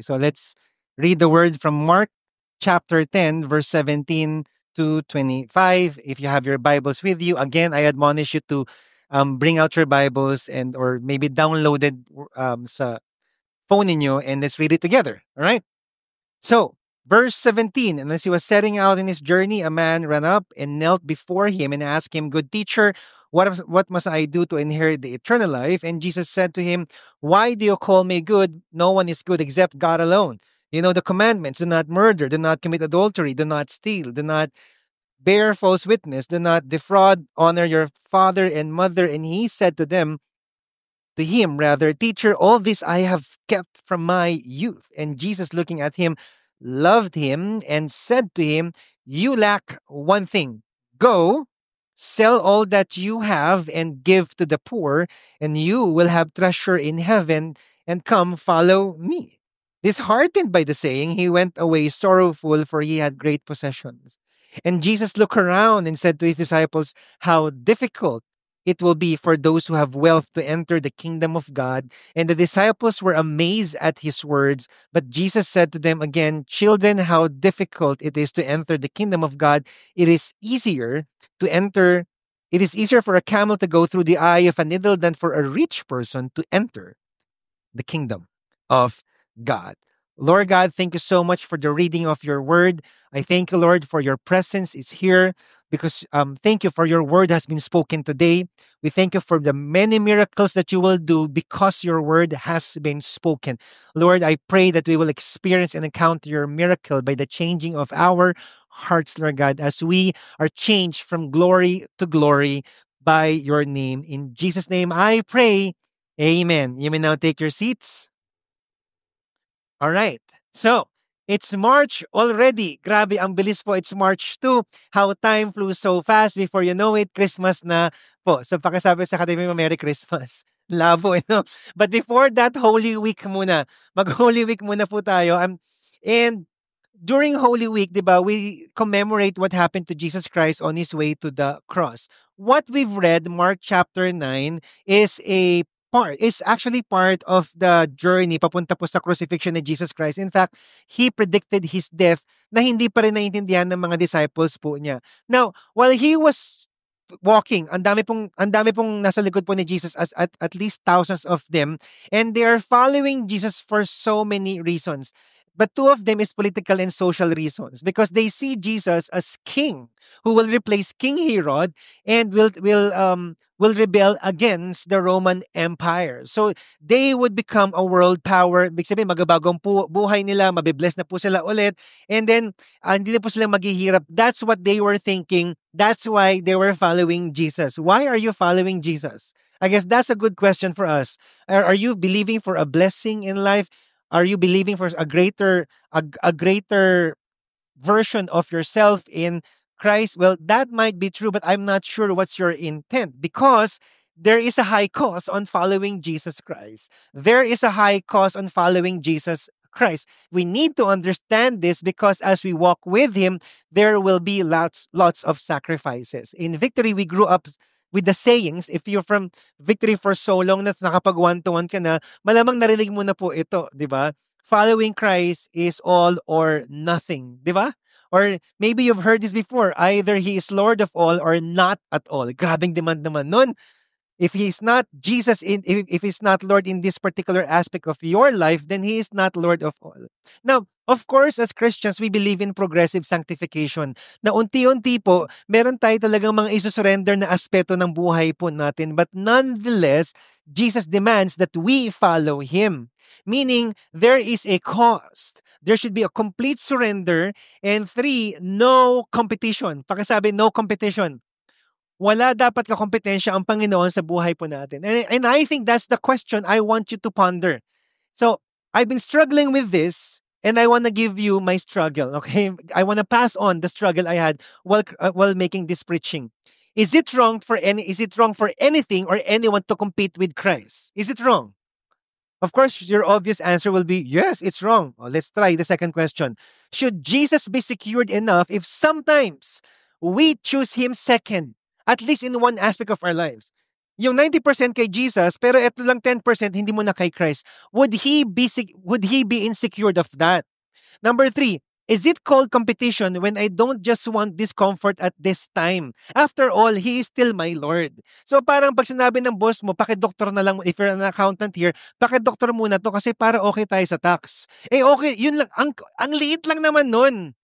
So let's read the word from Mark chapter 10, verse 17 to 25. If you have your Bibles with you, again, I admonish you to bring out your Bibles and or maybe downloaded sa phone ninyo and let's read it together. All right? So, verse 17, and as he was setting out in his journey, a man ran up and knelt before him and asked him, "Good teacher, what must I do to inherit the eternal life?" And Jesus said to him, "Why do you call me good? No one is good except God alone. You know the commandments: do not murder, do not commit adultery, do not steal, do not bear false witness, do not defraud, honor your father and mother." And he said to him, rather, "Teacher, all this I have kept from my youth." And Jesus, looking at him, loved him and said to him, "You lack one thing. Go, sell all that you have and give to the poor, and you will have treasure in heaven, and come follow me." Disheartened by the saying, he went away sorrowful, for he had great possessions. And Jesus looked around and said to his disciples, "How difficult it will be for those who have wealth to enter the kingdom of God." And the disciples were amazed at his words. But Jesus said to them again, "Children, how difficult it is to enter the kingdom of God. It is easier to enter, it is easier for a camel to go through the eye of a needle than for a rich person to enter the kingdom of God." Lord God, thank you so much for the reading of your word. I thank you, Lord, for your presence is here because thank you for your word has been spoken today. We thank you for the many miracles that you will do because your word has been spoken. Lord, I pray that we will experience and encounter your miracle by the changing of our hearts, Lord God, as we are changed from glory to glory by your name. In Jesus' name I pray. Amen. You may now take your seats. All right. So, it's March already. Grabe, ang bilis po. It's March 2. How time flew so fast. Before you know it, Christmas na po. So, pakisabi sa Academy mo, Merry Christmas. Labo, no? But before that, Holy Week muna. Mag-Holy Week muna po tayo. And during Holy Week, di ba, we commemorate what happened to Jesus Christ on his way to the cross. What we've read, Mark chapter 9, is actually part of the journey papunta po sa crucifixion ni Jesus Christ. In fact, he predicted his death na hindi pa rin naiintindihan ng mga disciples po niya. Now, while he was walking, ang dami pong nasa likod po ni Jesus, at least thousands of them, and they are following Jesus for so many reasons. But two of them is political and social reasons because they see Jesus as king who will replace King Herod and will rebel against the Roman Empire. So they would become a world power. Ibig sabihin, magabagong buhay nila, mabibless na po sila ulit. And then, hindi na po sila maghihirap. That's what they were thinking. That's why they were following Jesus. Why are you following Jesus? I guess that's a good question for us. Are you believing for a blessing in life? Are you believing for a greater version of yourself in Christ? Well, that might be true, but I'm not sure what's your intent because there is a high cost on following Jesus Christ. There is a high cost on following Jesus Christ. We need to understand this because as we walk with him, there will be lots of sacrifices. In Victory, we grew up with the sayings. If you're from Victory for so long na nakapag one-to-one ka na, malamang narinig mo na po ito, di ba? Following Christ is all or nothing, di ba? Or maybe you've heard this before, either he is Lord of all or not at all. Grabing demand naman nun. If he's not Jesus, if he's not Lord in this particular aspect of your life, then he is not Lord of all. Now, of course, as Christians, we believe in progressive sanctification. Na unti-unti po, meron tayo talagang mga isusurrender na aspeto ng buhay po natin. But nonetheless, Jesus demands that we follow him. Meaning, there is a cost. There should be a complete surrender. And 3, no competition. Pakisabi, no competition. Wala dapat kakompetensya ang Panginoon sa buhay po natin. And I think that's the question I want you to ponder. So, I've been struggling with this and I want to give you my struggle, okay? I want to pass on the struggle I had while making this preaching. Is it wrong for anything or anyone to compete with Christ? Is it wrong? Of course, your obvious answer will be, yes, it's wrong. Let's try the second question. Should Jesus be secured enough if sometimes we choose him second, at least in one aspect of our lives? Yung 90% kay Jesus, pero ito lang 10% hindi mo na kay Christ. Would he be insecure of that? Number three, is it called competition when I don't just want discomfort at this time? After all, He is still my Lord. So parang pag sinabi ng boss mo, pakidoktor na lang, if you're an accountant here, pakidoktor muna to kasi para okay tayo sa tax. Eh okay, yun lang, ang liit lang naman nun.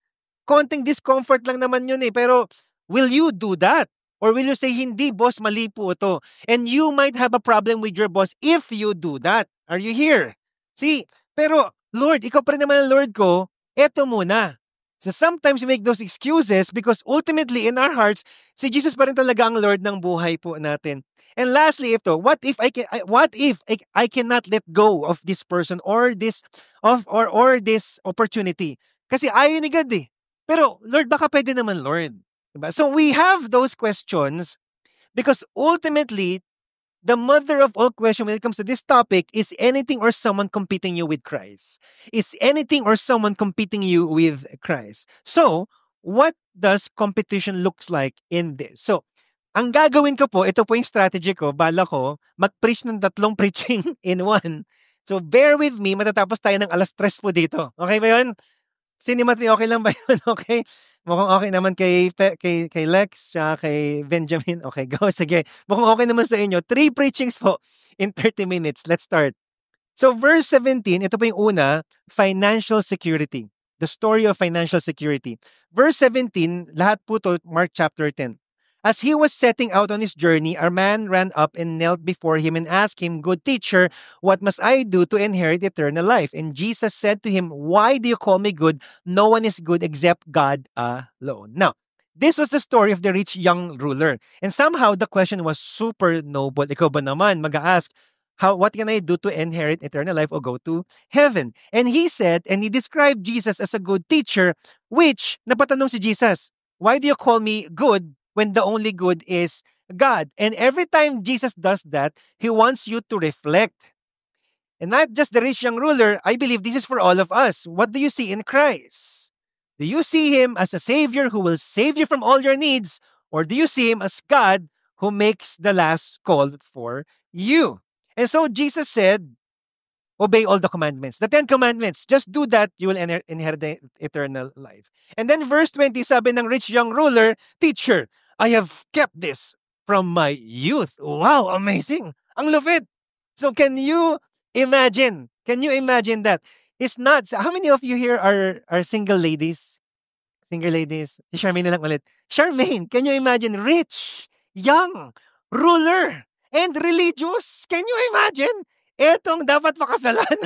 Konting discomfort lang naman yun eh. Pero will you do that? Or will you say, hindi boss, mali po ito. And you might have a problem with your boss if you do that. Are you here? See, pero Lord, ikaw pa rin naman ang Lord ko, eto muna. So sometimes we make those excuses because ultimately in our hearts, si Jesus pa rin talaga ang Lord ng buhay po natin. And lastly, what if I cannot let go of this person or this opportunity? Kasi ayaw ni God eh. Pero Lord, baka pwede naman Lord. Diba? So we have those questions because ultimately, the mother of all questions when it comes to this topic is anything or someone competing you with Christ. Is anything or someone competing you with Christ. So, what does competition looks like in this? So, ang gagawin ko po, ito po yung strategy ko, bala ko, mag-preach ng 3 preaching in one. So, bear with me, matatapos tayo ng 3:00 po dito. Okay ba yun? Cinematry, okay lang ba yun? Okay? Mukhang okay naman kay Lex, tsaka kay Benjamin. Okay, go. Sige. Mukhang okay naman sa inyo. 3 preachings po in 30 minutes. Let's start. So verse 17, ito po yung una, financial security. The story of financial security. Verse 17, lahat po to Mark chapter 10. As he was setting out on his journey, a man ran up and knelt before him and asked him, "Good teacher, what must I do to inherit eternal life?" And Jesus said to him, "Why do you call me good? No one is good except God alone." Now, this was the story of the rich young ruler. And somehow the question was super noble. Ikaw ba naman mag-ask, what can I do to inherit eternal life or go to heaven? And he said, and he described Jesus as a good teacher, which, napatanong si Jesus, why do you call me good when the only good is God? And every time Jesus does that, he wants you to reflect. And not just the rich young ruler, I believe this is for all of us. What do you see in Christ? Do you see him as a savior who will save you from all your needs? Or do you see him as God who makes the last call for you? And so Jesus said, obey all the commandments. The 10 commandments. Just do that, you will inherit the eternal life. And then verse 20, sabi ng rich young ruler, "Teacher, I have kept this from my youth." Wow, amazing. Ang lupit. So can you imagine? Can you imagine that? It's not, how many of you here are single ladies? Single ladies. Si Charmaine na lang ulit. Charmaine, can you imagine rich, young, ruler, and religious? Can you imagine? Etong dapat makasalan.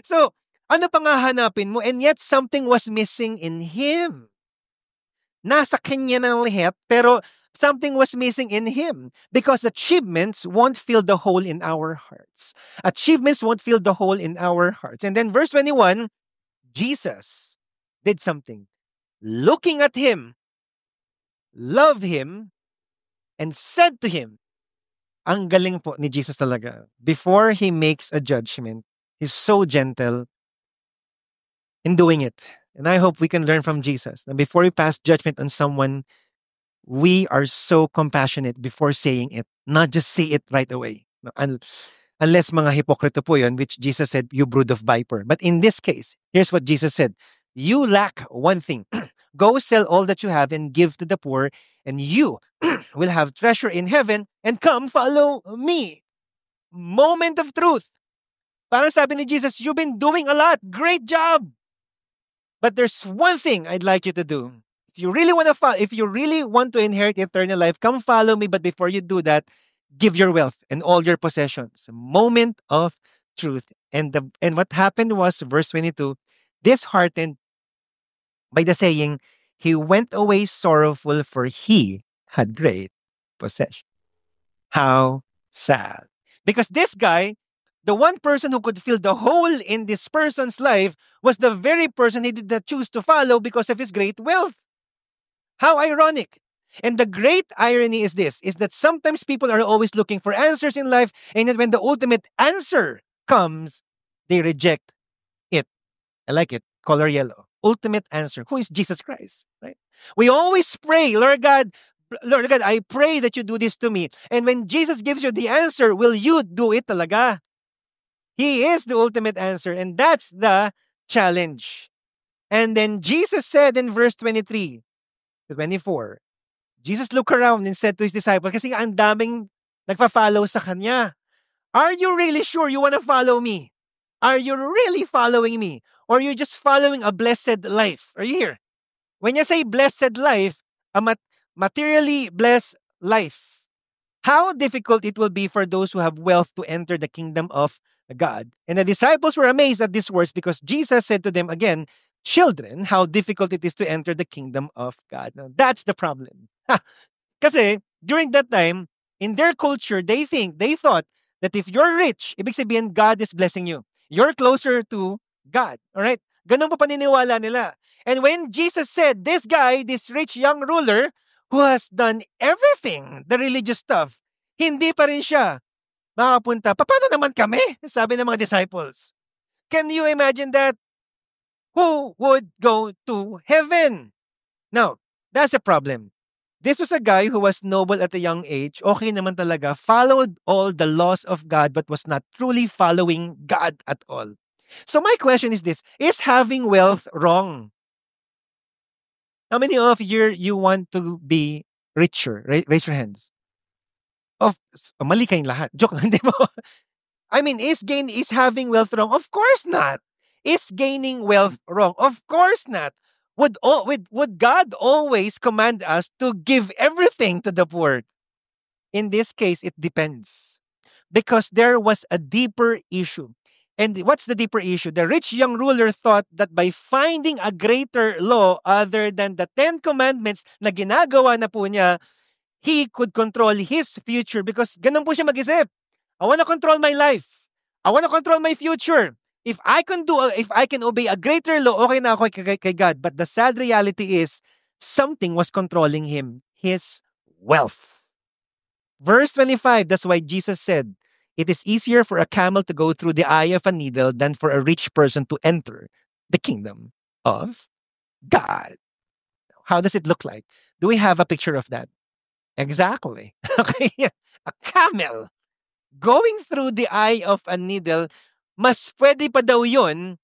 So, ano pang hahanapin mo? And yet, something was missing in him. Nasa kanya ng lahat, pero something was missing in him because achievements won't fill the hole in our hearts. Achievements won't fill the hole in our hearts. And then verse 21, Jesus did something. Looking at him, loved him, and said to him, ang galing po ni Jesus talaga. Before he makes a judgment, he's so gentle in doing it. And I hope we can learn from Jesus. That before we pass judgment on someone, we are so compassionate before saying it. Not just say it right away. Unless mga hipokrito po yun, which Jesus said, "You brood of viper." But in this case, here's what Jesus said. You lack one thing. Go sell all that you have and give to the poor, and you will have treasure in heaven, and come follow me. Moment of truth. Parang sabi ni Jesus, you've been doing a lot. Great job. But there's one thing I'd like you to do. If you really want to inherit eternal life, come follow me. But before you do that, give your wealth and all your possessions. Moment of truth. And what happened was, verse 22, disheartened by the saying, he went away sorrowful, for he had great possession. How sad. Because this guy, the one person who could fill the hole in this person's life, was the very person he did not choose to follow because of his great wealth. How ironic. And the great irony is this, is that sometimes people are always looking for answers in life, and then when the ultimate answer comes, they reject it. I like it. Color yellow. Ultimate answer. Who is Jesus Christ? Right? We always pray, Lord God, Lord God, I pray that you do this to me. And when Jesus gives you the answer, will you do it talaga? He is the ultimate answer. And that's the challenge. And then Jesus said in verse 23 to 24, Jesus looked around and said to his disciples, kasi ang daming nagpa-follow sa kanya. Are you really sure you want to follow me? Are you really following me? Or are you just following a blessed life? Are you here? When you say blessed life, a materially blessed life, how difficult it will be for those who have wealth to enter the kingdom of God. And the disciples were amazed at these words because Jesus said to them again, children, how difficult it is to enter the kingdom of God. Now, that's the problem. Kasi during that time, in their culture, they thought that if you're rich, ibig sabihin God is blessing you. You're closer to God. All right? Ganun pa paniniwala nila. And when Jesus said, this guy, this rich young ruler, who has done everything, the religious stuff, hindi pa rin siya makapunta. Paano naman kami? Sabi ng mga disciples. Can you imagine that? Who would go to heaven? Now, that's a problem. This was a guy who was noble at a young age, okay naman talaga, followed all the laws of God but was not truly following God at all. So my question is this, is having wealth wrong? How many of you want to be richer? Raise your hands. Mali kayong lahat. Joke lang, di ba? I mean, is having wealth wrong? Of course not. Is gaining wealth wrong? Of course not. Would God always command us to give everything to the poor? In this case, it depends. Because there was a deeper issue. And what's the deeper issue? The rich young ruler thought that by finding a greater law other than the 10 commandments na ginagawa na po niya, he could control his future because ganun po siya mag-isip. I want to control my life. I want to control my future. If I can obey a greater law, okay na ako kay God. But the sad reality is, something was controlling him. His wealth. Verse 25, that's why Jesus said, it is easier for a camel to go through the eye of a needle than for a rich person to enter the kingdom of God. How does it look like? Do we have a picture of that? Exactly. Okay. A camel going through the eye of a needle, mas pwede pa daw yun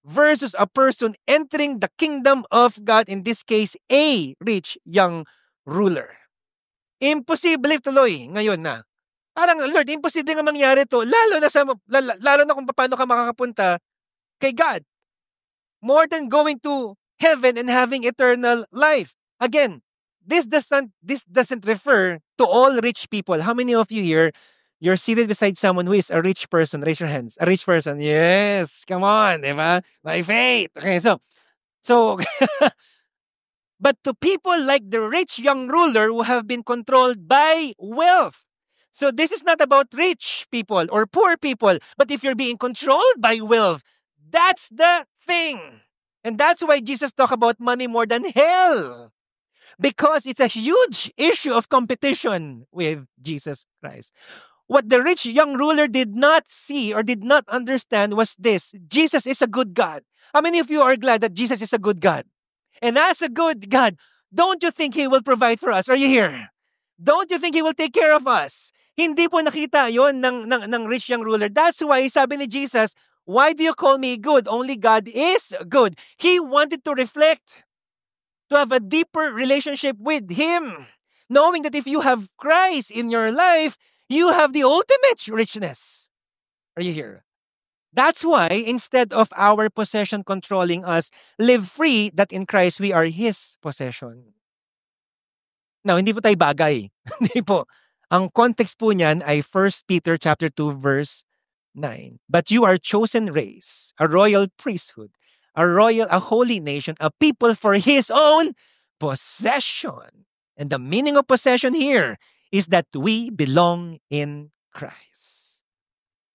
versus a person entering the kingdom of God, in this case, a rich young ruler. Imposible tuloy ngayon na. Parang, Lord, imposible nga mangyari to, lalo na kung paano ka makakapunta kay God. More than going to heaven and having eternal life. Again, this doesn't refer to all rich people. How many of you here, you're seated beside someone who is a rich person? Raise your hands. A rich person. Yes. Come on. Diba? By faith. Okay, so but to people like the rich young ruler who have been controlled by wealth. So this is not about rich people or poor people, but if you're being controlled by wealth, that's the thing. And that's why Jesus talked about money more than hell. Because it's a huge issue of competition with Jesus Christ. What the rich young ruler did not see or did not understand was this: Jesus is a good God. How many of you are glad that Jesus is a good God? And as a good God, don't you think He will provide for us? Are you here? Don't you think He will take care of us? Hindi po nakita yon ng rich young ruler. That's why sabi ni Jesus, why do you call me good? Only God is good. He wanted to reflect, to have a deeper relationship with Him. Knowing that if you have Christ in your life, you have the ultimate richness. Are you here? That's why, instead of our possession controlling us, live free that in Christ we are His possession. Now, hindi po tayo bagay. Hindi po. Ang context po niyan ay 1 Peter chapter 2 verse 9. But you are chosen race, a royal priesthood, a holy nation, a people for His own possession. And the meaning of possession here is that we belong in Christ.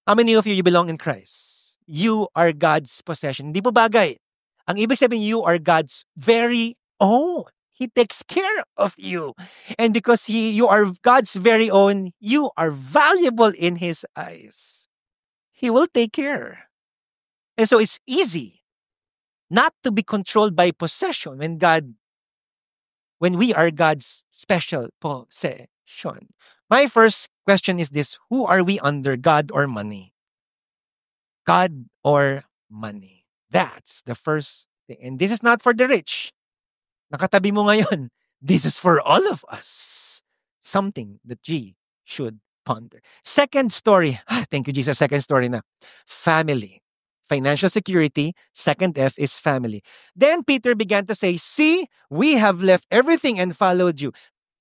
How many of you belong in Christ? You are God's possession. Hindi po bagay. Ang ibig sabihin, you are God's very own. He takes care of you. And because you are God's very own, you are valuable in His eyes. He will take care. And so it's easy not to be controlled by possession when God when we are God's special possession. My first question is this: who are we under, God or money? God or money? That's the first thing. And this is not for the rich. Nakatabi mo ngayon. This is for all of us. Something that we should ponder. Second story. Thank you, Jesus. Second story na. Family. Financial security. Second F is family. Then Peter began to say, see, we have left everything and followed you.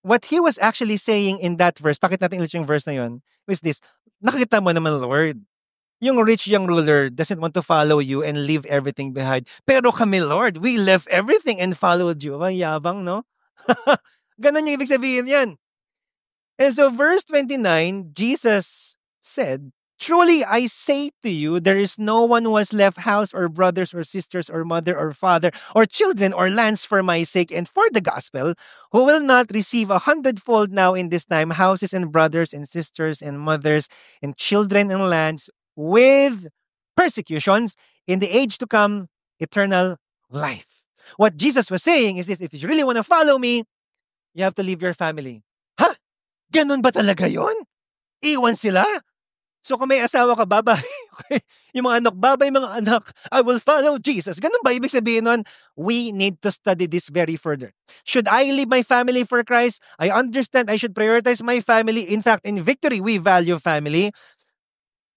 What he was actually saying in that verse, bakit natin ulit yung verse na yun, was this: nakita mo naman, Lord, yung rich young ruler doesn't want to follow you and leave everything behind. Pero kami, Lord, we left everything and followed you. Ang yabang, no? Ganun yung ibig sabihin yan. And so verse 29, Jesus said, truly I say to you, there is no one who has left house or brothers or sisters or mother or father or children or lands for my sake and for the gospel, who will not receive 100-fold now in this time houses and brothers and sisters and mothers and children and lands with persecutions in the age to come, eternal life. What Jesus was saying is this: if you really want to follow me, you have to leave your family. Ha? Ganun ba talaga yun? Iwan sila? So kung may asawa ka, babay. Yung mga anak, babay mga anak. I will follow Jesus. Ganun ba ibig sabihin nun? We need to study this very further. Should I leave my family for Christ? I understand I should prioritize my family. In fact, in Victory, we value family.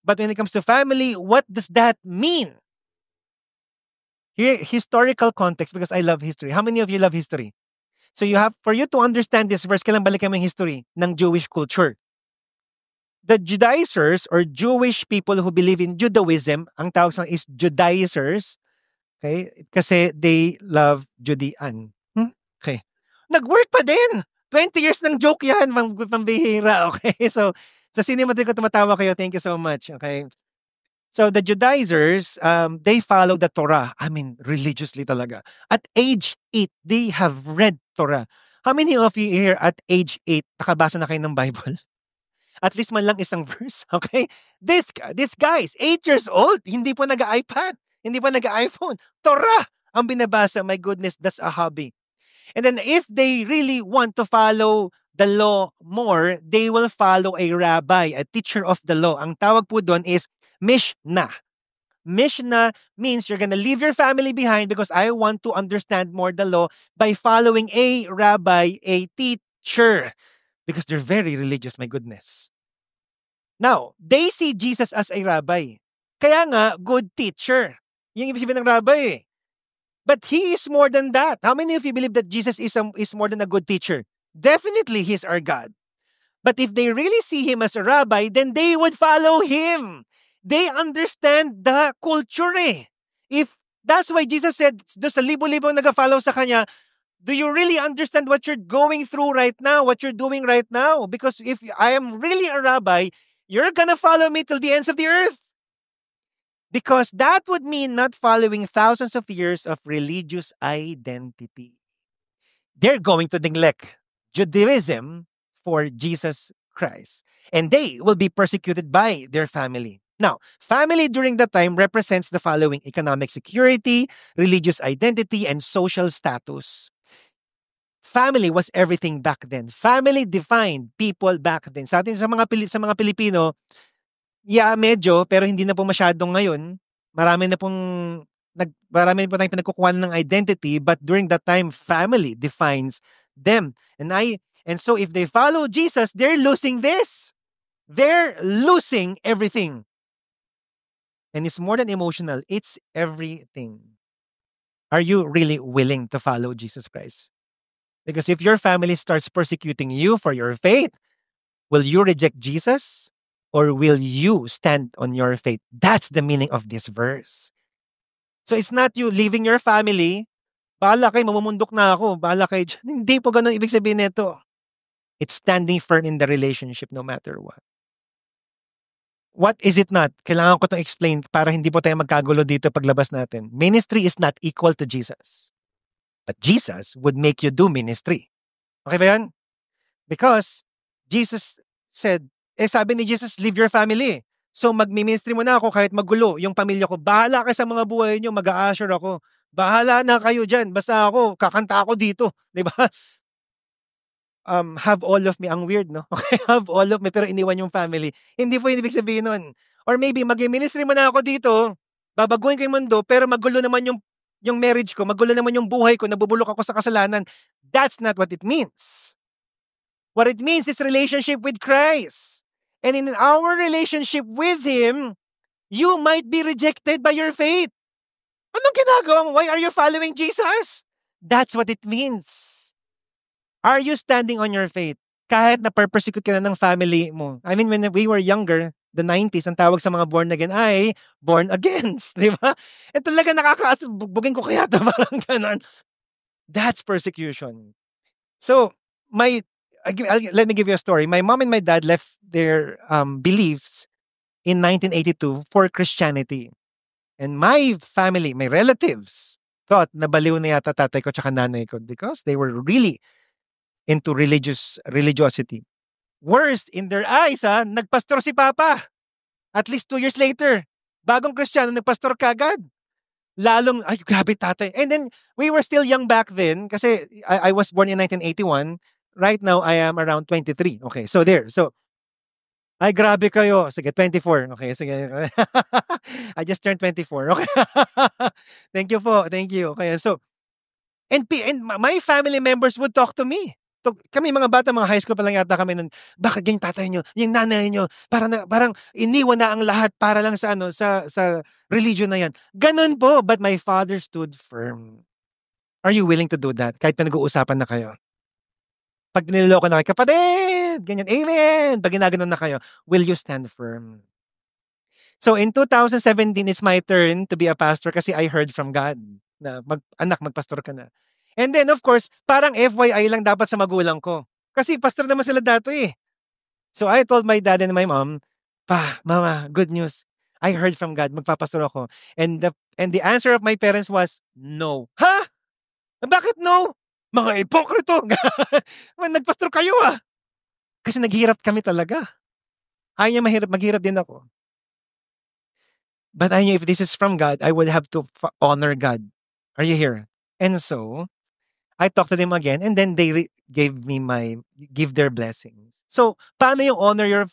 But when it comes to family, what does that mean? Here, historical context, because I love history. How many of you love history? So for you to understand this verse, kailangan balikan mo yung history ng Jewish culture. The Judaizers or Jewish people who believe in Judaism, ang tawag sa is Judaizers, okay? Kasi they love Judean. Okay. Nag-work pa din. 20 years ng joke yan, pambihira, okay? So, sa Cinematry ko tumatawa kayo, thank you so much, okay? So, the Judaizers, they follow the Torah. I mean, religiously talaga. At age 8, they have read Torah. How many of you here at age 8, nakabasa na kayo ng Bible? At least man lang isang verse, okay? This guy is 8 years old, hindi po nag-iPad, hindi po nag-iPhone. Torah ang binabasa. My goodness, that's a hobby. And then if they really want to follow the law more, they will follow a rabbi, a teacher of the law. Ang tawag po doon is Mishnah. Mishnah means you're gonna leave your family behind because I want to understand more the law by following a rabbi, a teacher. Because they're very religious, my goodness. Now, they see Jesus as a rabbi. Kaya nga, good teacher. Yung ibig sabihin ng rabbi. But he is more than that. How many of you believe that Jesus is more than a good teacher? Definitely, he's our God. But if they really see him as a rabbi, then they would follow him. They understand the culture eh. If that's why Jesus said, doon sa libo-libong nag-follow sa kanya, do you really understand what you're going through right now, what you're doing right now? Because if I am really a rabbi, you're gonna follow me till the ends of the earth. Because that would mean not following thousands of years of religious identity. They're going to neglect Judaism for Jesus Christ. And they will be persecuted by their family. Now, family during that time represents the following: economic security, religious identity, and social status. Family was everything back then. Family defined people back then. Sa atin, sa mga Pilipino, yeah, medyo, pero hindi na po masyadong ngayon. Marami na po tayong pinagkukuha ng identity, but during that time, family defines them. And so if they follow Jesus, they're losing this. They're losing everything. And it's more than emotional, it's everything. Are you really willing to follow Jesus Christ? Because if your family starts persecuting you for your faith, will you reject Jesus? Or will you stand on your faith? That's the meaning of this verse. So it's not you leaving your family, bahala kayo, mamumundok na ako, bahala kayo dyan. Hindi po ganun ibig sabihin nito. It's standing firm in the relationship no matter what. What is it not? Kailangan ko itong explain para hindi po tayo magkagulo dito paglabas natin. Ministry is not equal to Jesus. But Jesus would make you do ministry. Okay ba yan? Because Jesus said, sabi ni Jesus, leave your family. So magmi-ministry mo na ako kahit magulo yung pamilya ko. Bahala kayo sa mga buhay nyo, mag-a-assure ako. Bahala na kayo dyan. Basta ako, kakanta ako dito. Di ba? have all of me. Ang weird, no? Okay, have all of me pero iniwan yung family. Hindi po yung ibig sabihin nun. Or maybe mag-ministry mo na ako dito, babaguhin ko yung mundo, pero magulo naman yung marriage ko, magulo naman yung buhay ko, nabubulok ako sa kasalanan. That's not what it means. What it means is relationship with Christ. And in our relationship with Him, you might be rejected by your faith. Anong ginagawa mo? Why are you following Jesus? That's what it means. Are you standing on your faith? Kahit na persecute ka na ng family mo. I mean, when we were younger, the 90s, ang tawag sa mga born again ay born against. Di ba? E talaga bugin ko kaya ito, parang ganon. That's persecution. So, let me give you a story. My mom and my dad left their beliefs in 1982 for Christianity. And my family, my relatives, thought na baliw na yata tatay ko tsaka nanay ko because they were really into religiosity. Worst, in their eyes, nagpastor si Papa. At least 2 years later, bagong Kristiyano, nagpastor kagad. Lalong, ay, grabe tatay. And then, we were still young back then kasi I was born in 1981. Right now, I am around 23. Okay, so there. So, ay, grabe kayo. Sige, 24. Okay, sige. I just turned 24. Okay. Thank you po. Thank you. Okay, so, and my family members would talk to me. Kami mga bata, mga high school pa lang yata kami nun, bakit yung tatay nyo, yung nanay nyo, parang iniwan na ang lahat para lang sa religion na yan. Ganun po, but my father stood firm. Are you willing to do that? Kahit pinag-uusapan na kayo. Pag niloloko na kayo, kapatid, ganyan, amen. Pag ginaganon na kayo, will you stand firm? So in 2017, it's my turn to be a pastor kasi I heard from God na magpastor ka na. And then, of course, parang FYI lang dapat sa magulang ko. Kasi pastor naman sila dati eh. So I told my dad and my mom, Mama, good news. I heard from God, magpapastor ako. And the answer of my parents was, no. Ha? Bakit no? Mga ipokrito. Nagpastor kayo ah. Kasi naghirap kami talaga. Ayaw niya maghirap din ako. But I knew if this is from God, I would have to honor God. Are you here? And so, I talked to them again and then they give their blessings. So, paano yung honor your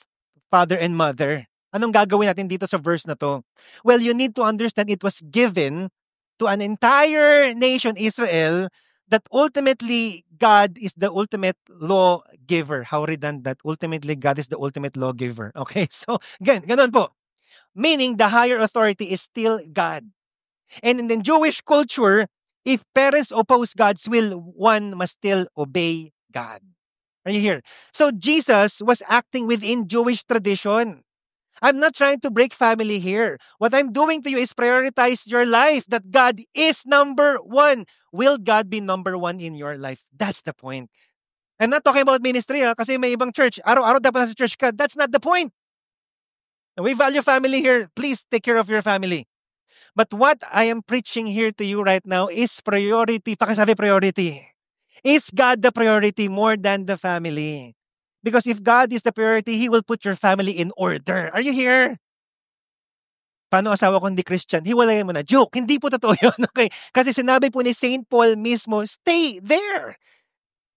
father and mother? Anong gagawin natin dito sa verse na to? Well, you need to understand it was given to an entire nation, Israel, that ultimately God is the ultimate lawgiver. How redundant. Ultimately, God is the ultimate lawgiver. Okay? So, ganun po. Meaning, the higher authority is still God. And in the Jewish culture, if parents oppose God's will, one must still obey God. Are you here? So Jesus was acting within Jewish tradition. I'm not trying to break family here. What I'm doing to you is prioritize your life, that God is number one. Will God be number one in your life? That's the point. I'm not talking about ministry kasi may ibang church. Araw-araw dapat nasa church ka. That's not the point. We value family here. Please take care of your family. But what I am preaching here to you right now is priority. Pakisabi priority. Is God the priority more than the family? Because if God is the priority, He will put your family in order. Are you here? Paano asawa ko hindi Christian? Hiwalayan mo na. Joke. Hindi po totoo yun. Okay? Kasi sinabi po ni St. Paul mismo, stay there.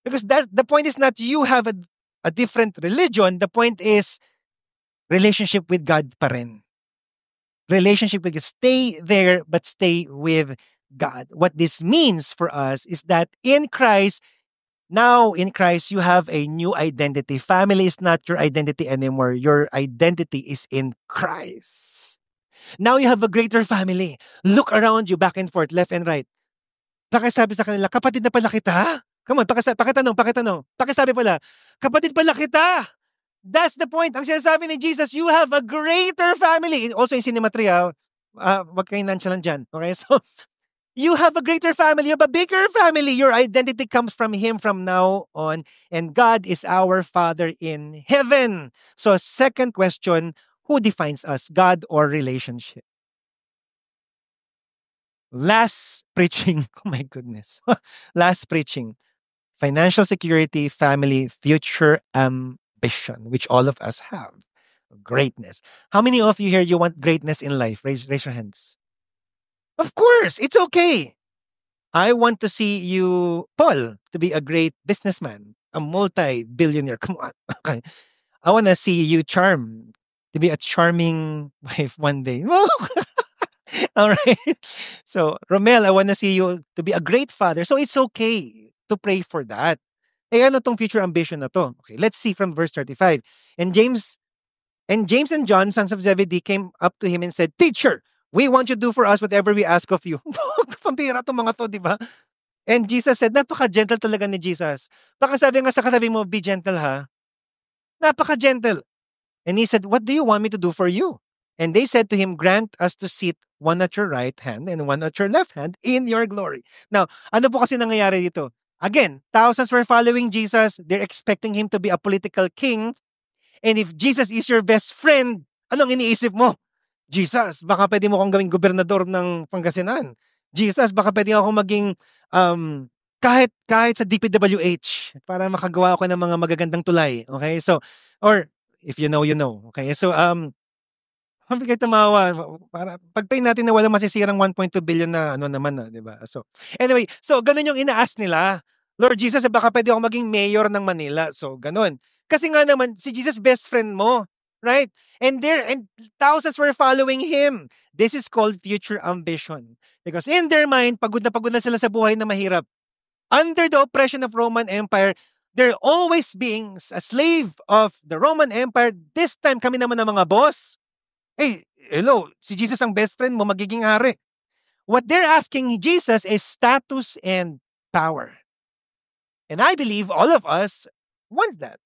Because the point is not you have a different religion. The point is relationship with God pa rin. Relationship with God. Stay there, but stay with God. What this means for us is that in Christ, now in Christ, you have a new identity. Family is not your identity anymore. Your identity is in Christ. Now you have a greater family. Look around you, back and forth, left and right. Pakisabi sa kanila, kapatid na pala kita. Come on, pakitanong. Pakisabi pala, kapatid pala kita. That's the point. Ang sinasabi ni Jesus, you have a greater family. Also in Cinematria, wag kayong nonchalant dyan. Okay, so you have a greater family. You have a bigger family. Your identity comes from Him from now on. And God is our Father in heaven. So second question, who defines us, God or relationship? Last preaching. Oh my goodness. Last preaching. Financial security, family, future ambition, which all of us have. Greatness. How many of you here, you want greatness in life? Raise your hands. Of course, it's okay. I want to see you, Paul, to be a great businessman. a multi-billionaire. Come on. Okay. I want to see you to be a charming wife one day. All right. So, Romel, I want to see you to be a great father. So, it's okay to pray for that. Eh, ano tong future ambition na to? Okay, let's see from verse 35. And James and John, sons of Zebedee, came up to him and said, Teacher, we want you to do for us whatever we ask of you. Pampira tong mga to, di ba? And Jesus said, napaka-gentle talaga ni Jesus. Baka sabi nga sa katabi mo, be gentle ha. Napaka-gentle. And he said, what do you want me to do for you? And they said to him, grant us to sit one at your right hand and one at your left hand in your glory. Now, ano po kasi nangyayari dito? Again, thousands were following Jesus. They're expecting him to be a political king. And if Jesus is your best friend, anong iniisip mo? Jesus, baka pwede mo akong gawing gobernador ng Pangasinan. Jesus, baka pwede ako maging kahit sa DPWH para makagawa ako ng mga magagandang tulay. Okay? So, or if you know, you know. Okay? So, hindi kayo tumawa. Para, pag-pray natin na walang masisirang 1.2 billion na ano naman na, di ba? So, anyway, so ganun yung ina-ask nila. Lord Jesus, baka pwede ako maging mayor ng Manila. So, ganun. Kasi nga naman, si Jesus best friend mo. Right? And thousands were following him. This is called future ambition. Because in their mind, pagod na sila sa buhay na mahirap. Under the oppression of Roman Empire, they're always being a slave of the Roman Empire. This time, kami naman ang mga boss. Hey, hello, si Jesus ang best friend mo, magiging hari. What they're asking Jesus is status and power. And I believe all of us want that.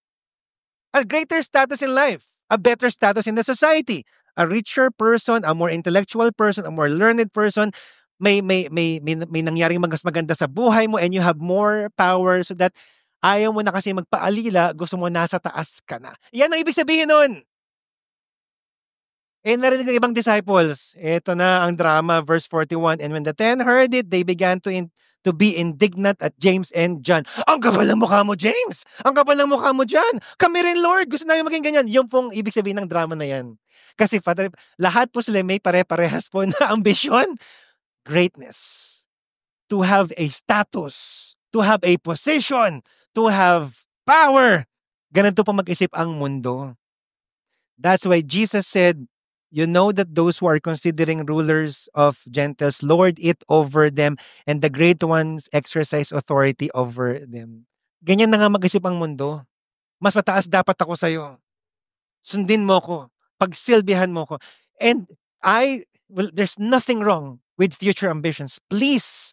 A greater status in life, a better status in the society, a richer person, a more intellectual person, a more learned person, may nangyaring mas maganda sa buhay mo and you have more power so that ayaw mo na kasi magpaalila, gusto mo nasa taas ka na. Yan ang ibig sabihin nun. Eh, narinig ng ibang disciples. Ito na ang drama, verse 41. And when the 10 heard it, they began to be indignant at James and John. Ang kapal ng mukha mo, James! Ang kapal ng mukha mo, John! Kami rin, Lord! Gusto namin maging ganyan. Yung pong ibig sabihin ng drama na yan. Kasi, Father, lahat po sila may pare-parehas po na ambisyon. Greatness. To have a status. To have a position. To have power. Ganito po mag-isip ang mundo. That's why Jesus said, you know that those who are considering rulers of Gentiles lord it over them, and the great ones exercise authority over them. Ganyan na nga mag-isip ang mundo. Mas mataas dapat ako sa'yo. Sundin mo ko. Pagsilbihan mo ko. And there's nothing wrong with future ambitions. Please,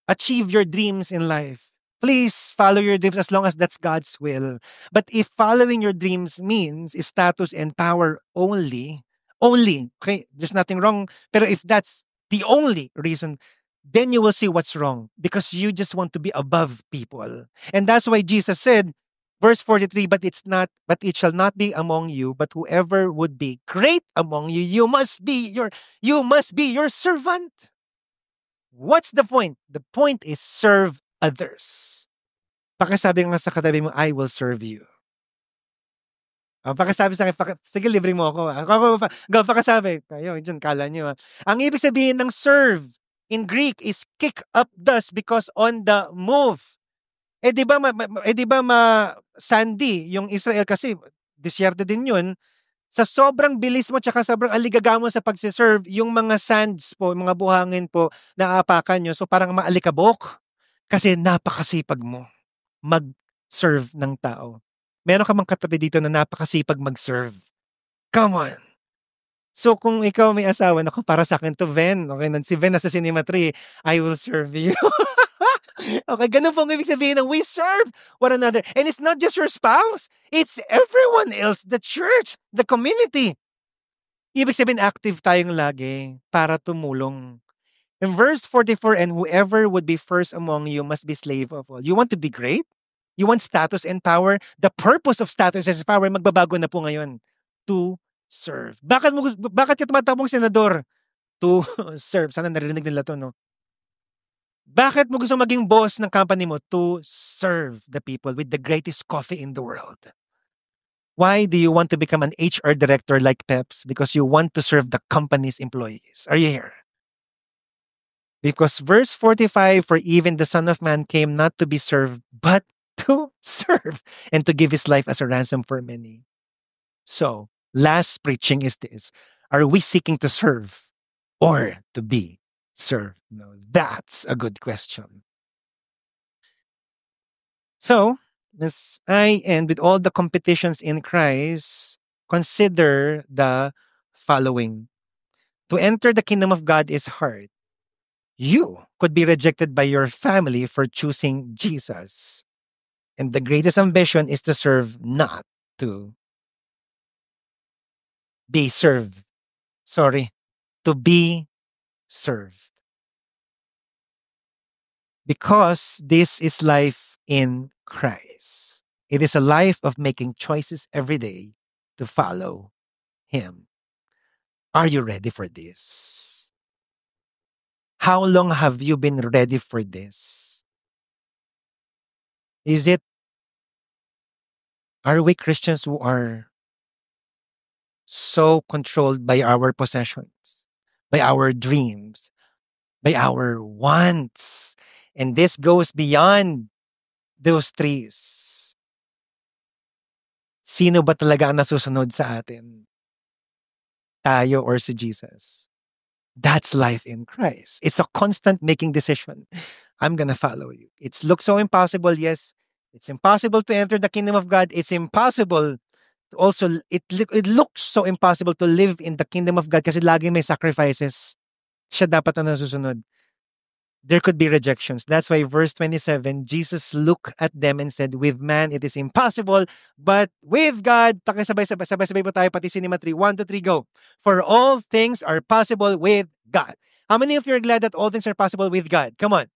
achieve your dreams in life. Please follow your dreams as long as that's God's will. But if following your dreams means status and power only, okay, there's nothing wrong. Pero if that's the only reason, then you will see what's wrong because you just want to be above people. And that's why Jesus said, verse 43, but it shall not be among you, but whoever would be great among you, you must be your servant. What's the point? The point is serve others. Pakisabi nga sa katabi mo, I will serve you. Pakisabi sa akin, sige, libre mo ako. Pakisabi. Kayo, dyan, kala nyo. Ang ibig sabihin ng serve in Greek is kick up dust because on the move. Di ba Sandy, yung Israel kasi, disyerto din yun. Sa sobrang bilis mo tsaka sobrang aligaga mo sa pagsiserve, yung mga sands po, mga buhangin po, naapakan nyo. So parang maalikabok. Kasi napakasipag mo mag-serve ng tao. Meron ka mang katabi dito na napakasipag mag-serve. Come on. So kung ikaw may asawa, naku, para sa akin to Ven. Okay, si Ven nasa Cinema 3, I will serve you. Okay, ganun po ang ibig sabihin ng we serve one another. And it's not just your spouse. It's everyone else, the church, the community. Ibig sabihin active tayong lagi para tumulong. In verse 44, and whoever would be first among you must be slave of all. You want to be great? You want status and power? The purpose of status and power, magbabago na po ngayon. To serve. Bakit ka tumatakbong senador? To serve. Sana narinig nila to, no? Bakit mo gusto maging boss ng company mo? To serve the people with the greatest coffee in the world. Why do you want to become an HR director like Peps? Because you want to serve the company's employees. Are you here? Because verse 45, for even the Son of Man came not to be served, but to serve and to give his life as a ransom for many. So, last preaching is this: are we seeking to serve or to be served? No, that's a good question. So, as I end with all the competitions in Christ, consider the following. To enter the kingdom of God is hard. You could be rejected by your family for choosing Jesus. And the greatest ambition is to serve, not to be served. Sorry, to be served. Because this is life in Christ. It is a life of making choices every day to follow Him. Are you ready for this? How long have you been ready for this? Is it, are we Christians who are so controlled by our possessions, by our dreams, by our wants? And this goes beyond those trees. Sino ba talaga ang nasusunod sa atin? Tayo or si Jesus? That's life in Christ. It's a constant making decision. I'm gonna follow you. It looks so impossible, yes. It's impossible to enter the kingdom of God. It's impossible to also, it looks so impossible to live in the kingdom of God kasi lagi may sacrifices. Siya dapat ang nasusunod. There could be rejections. That's why verse 27, Jesus looked at them and said, with man it is impossible, but with God, sabay-sabay po tayo, pati Cinema 3. 1, 2, 3, go. For all things are possible with God. How many of you are glad that all things are possible with God? Come on.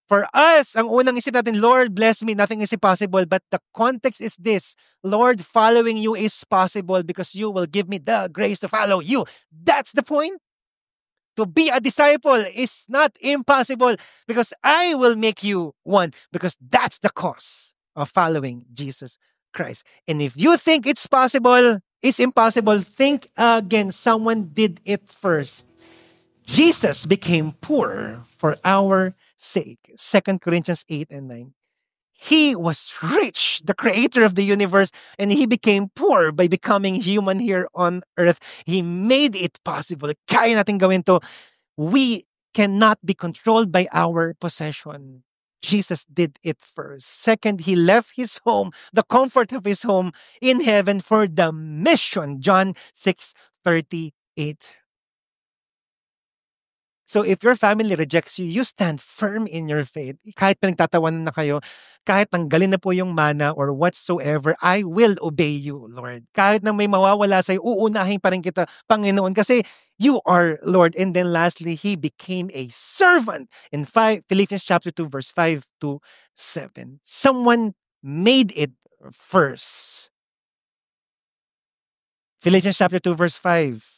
For us, ang unang isip natin, Lord, bless me, nothing is impossible. But the context is this: Lord, following you is possible because you will give me the grace to follow you. That's the point. To be a disciple is not impossible because I will make you one, because that's the cause of following Jesus Christ. And if you think it's impossible, think again. Someone did it first. Jesus became poor for our sake. 2 Corinthians 8 and 9. He was rich, the creator of the universe, and he became poor by becoming human here on earth. He made it possible. Kaya natin gawin to. We cannot be controlled by our possession. Jesus did it first. Second, he left his home, the comfort of his home in heaven for the mission. John 6:38. So if your family rejects you, you stand firm in your faith. Kahit pinagtatawanan na kayo, kahit tanggalin na po yung mana or whatsoever, I will obey you, Lord. Kahit na may mawawala sa'yo, uunahin pa rin kita, Panginoon, kasi you are Lord. And then lastly, he became a servant. In Philippians chapter 2, verse 5 to 7. Someone made it first. Philippians chapter 2, verse 5.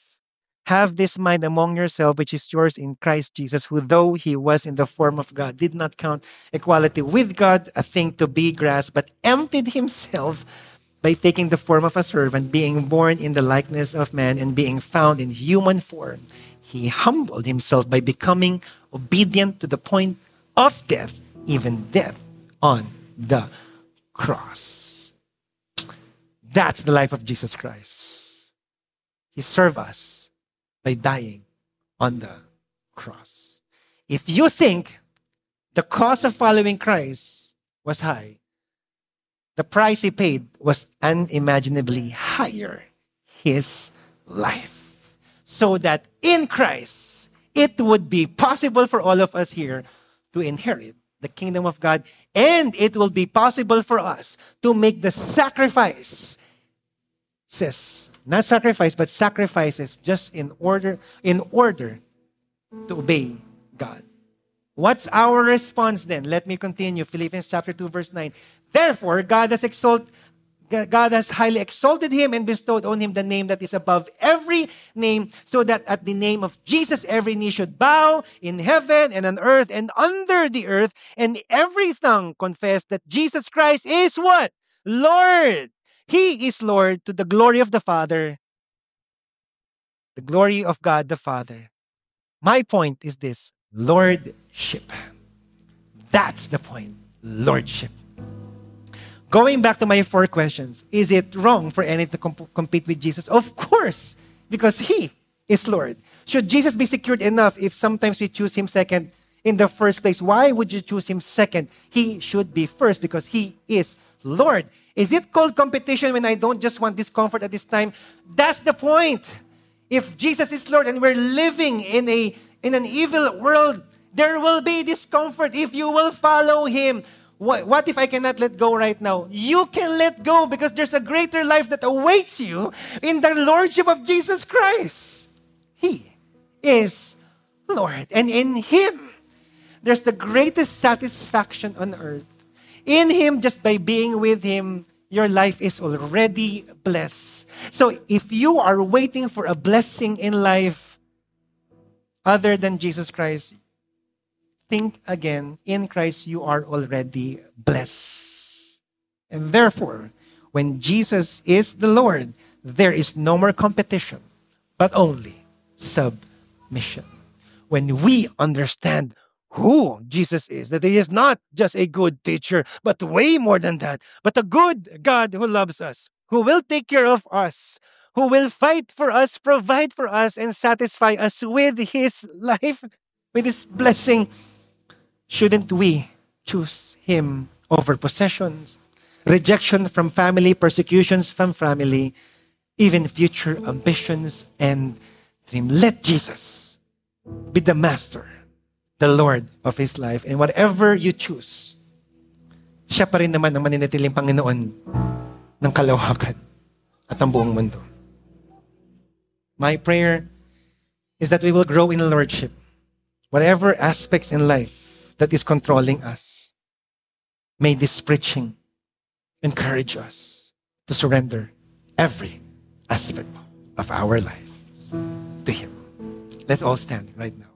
Have this mind among yourself, which is yours in Christ Jesus, who though he was in the form of God, did not count equality with God a thing to be grasped, but emptied himself by taking the form of a servant, being born in the likeness of man, and being found in human form. He humbled himself by becoming obedient to the point of death, even death on the cross. That's the life of Jesus Christ. He served us by dying on the cross. If you think the cost of following Christ was high, the price he paid was unimaginably higher. His life. So that in Christ, it would be possible for all of us here to inherit the kingdom of God, and it will be possible for us to make the sacrifice. Not sacrifice, but sacrifices just in order to obey God. What's our response then? Let me continue. Philippians chapter 2, verse 9. Therefore, God has highly exalted him and bestowed on him the name that is above every name, so that at the name of Jesus every knee should bow in heaven and on earth and under the earth, and every tongue confess that Jesus Christ is what? Lord. He is Lord, to the glory of the Father, the glory of God the Father. My point is this: Lordship. That's the point. Lordship. Going back to my 4 questions, is it wrong for any to compete with Jesus? Of course, because He is Lord. Should Jesus be secured enough if sometimes we choose Him second in the first place? Why would you choose Him second? He should be first because He is Lord. Is it called competition when I don't just want discomfort at this time? That's the point. If Jesus is Lord and we're living in an evil world, there will be discomfort if you will follow Him. What if I cannot let go right now? You can let go because there's a greater life that awaits you in the Lordship of Jesus Christ. He is Lord. And in Him, there's the greatest satisfaction on earth. In Him, just by being with Him, your life is already blessed. So if you are waiting for a blessing in life other than Jesus Christ, think again. In Christ, you are already blessed. And therefore, when Jesus is the Lord, there is no more competition, but only submission. When we understand who Jesus is, that He is not just a good teacher, but way more than that, but a good God who loves us, who will take care of us, who will fight for us, provide for us, and satisfy us with His life, with His blessing. Shouldn't we choose Him over possessions, rejection from family, persecutions from family, even future ambitions and dreams? Let Jesus be the master, the Lord of His life. And whatever you choose, Siya pa rin naman ang maninatiling Panginoon ng kalawakan at ang buong mundo. My prayer is that we will grow in Lordship. Whatever aspects in life that is controlling us, may this preaching encourage us to surrender every aspect of our lives to Him. Let's all stand right now.